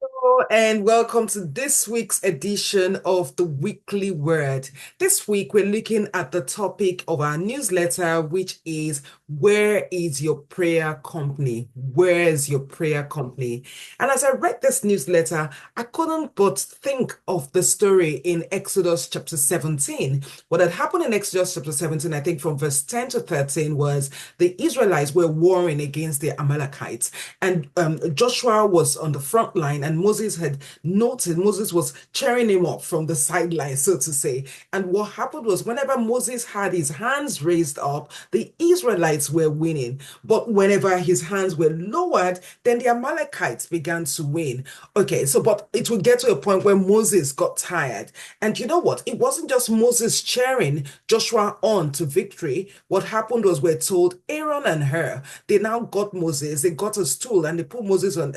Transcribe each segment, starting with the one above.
Hello and welcome to this week's edition of the Weekly Word. This week, we're looking at the topic of our newsletter, which is Where is your prayer company? Where's your prayer company? And as I read this newsletter, I couldn't but think of the story in Exodus chapter 17. What had happened in Exodus chapter 17, I think from verse 10 to 13, was the Israelites were warring against the Amalekites. And Joshua was on the front line, and Moses had noted, Moses was cheering him up from the sideline, so to say. And what happened was, whenever Moses had his hands raised up, the Israelites were winning. But whenever his hands were lowered, then the Amalekites began to win. Okay, so but it would get to a point where Moses got tired. And you know what? It wasn't just Moses cheering Joshua on to victory. What happened was, we're told Aaron and Hur, they now got Moses, they got a stool and they put Moses on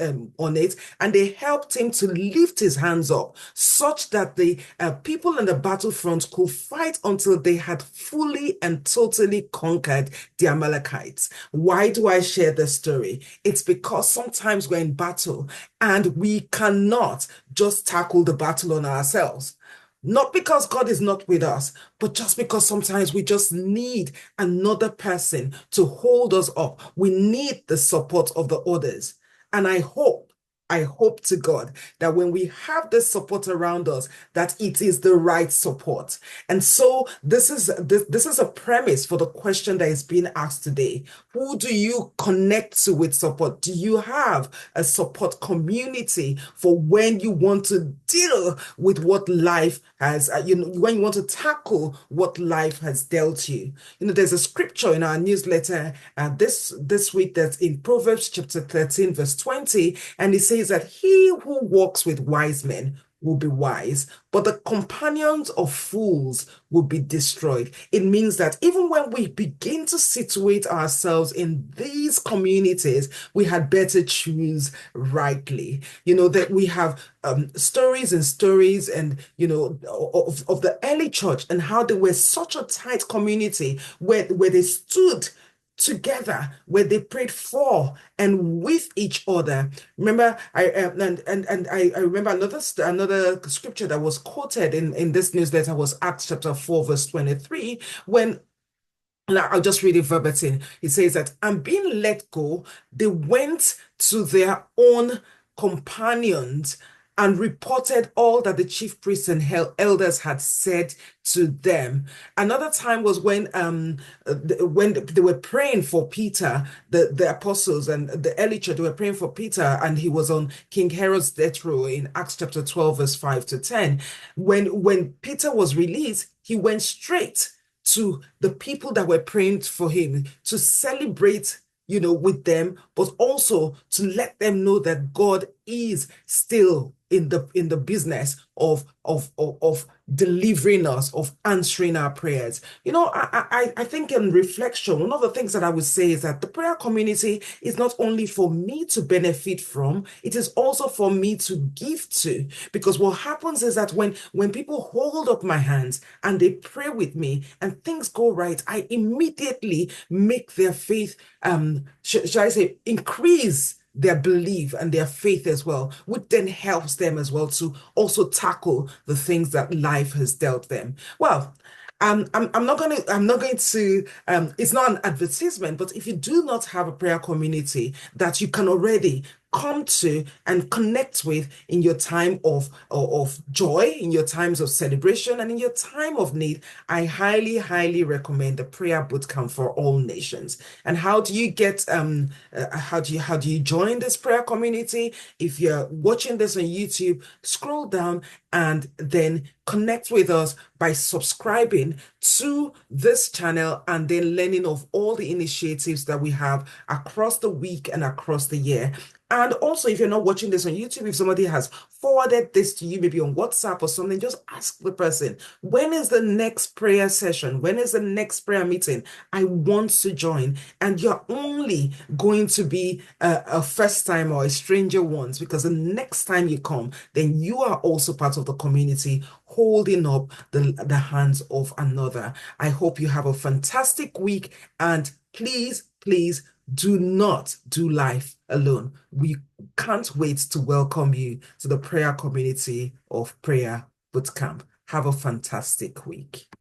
it, and they helped him to lift his hands up such that the people on the battlefront could fight until they had fully and totally conquered the Amalekites. Why do I share this story? It's because sometimes we're in battle and we cannot just tackle the battle on ourselves. Not because God is not with us, but just because sometimes we just need another person to hold us up. We need the support of the others. And I hope to God that when we have this support around us, that it is the right support. And so this is a premise for the question that is being asked today. Who do you connect to with support? Do you have a support community for when you want to deal with what life has, when you want to tackle what life has dealt you? There's a scripture in our newsletter this week that's in Proverbs chapter 13, verse 20, and it says that he who walks with wise men will be wise, but the companions of fools will be destroyed. It means that even when we begin to situate ourselves in these communities, we had better choose rightly. That we have stories and stories and, of the early church and how they were such a tight community where they stood together, where they prayed for and with each other. Remember, I remember another scripture that was quoted in this newsletter was Acts chapter 4, verse 23, when I'll just read it verbatim. It says that, and being let go, they went to their own companions and reported all that the chief priests and elders had said to them. Another time was when they were praying for Peter, the apostles and the early church, they were praying for Peter, and he was on King Herod's death row in Acts chapter 12, verse 5 to 10. When Peter was released, he went straight to the people that were praying for him to celebrate, with them, but also to let them know that God is still in the business of delivering us, of answering our prayers. I think in reflection, one of the things that I would say is that the prayer community is not only for me to benefit from, it is also for me to give to. Because what happens is that when people hold up my hands and they pray with me and things go right, I immediately make their faith, should I say, increase their belief and their faith as well, which then helps them as well to also tackle the things that life has dealt them. Well, I'm not going to it's not an advertisement, but if you do not have a prayer community that you can already come to and connect with in your time of joy, in your times of celebration, and in your time of need, I highly, highly recommend the prayer bootcamp for all nations. And how do you get how do you join this prayer community? If you're watching this on YouTube, scroll down and then connect with us by subscribing to this channel and then learning of all the initiatives that we have across the week and across the year. And also, if you're not watching this on YouTube, if somebody has forwarded this to you, maybe on WhatsApp or something, just ask the person, when is the next prayer session? When is the next prayer meeting? I want to join. And you're only going to be a first time or a stranger once, because the next time you come, then you are also part of the community holding up the hands of another. I hope you have a fantastic week, and please, please do not do life alone. We can't wait to welcome you to the prayer community of Prayer Bootcamp. Have a fantastic week.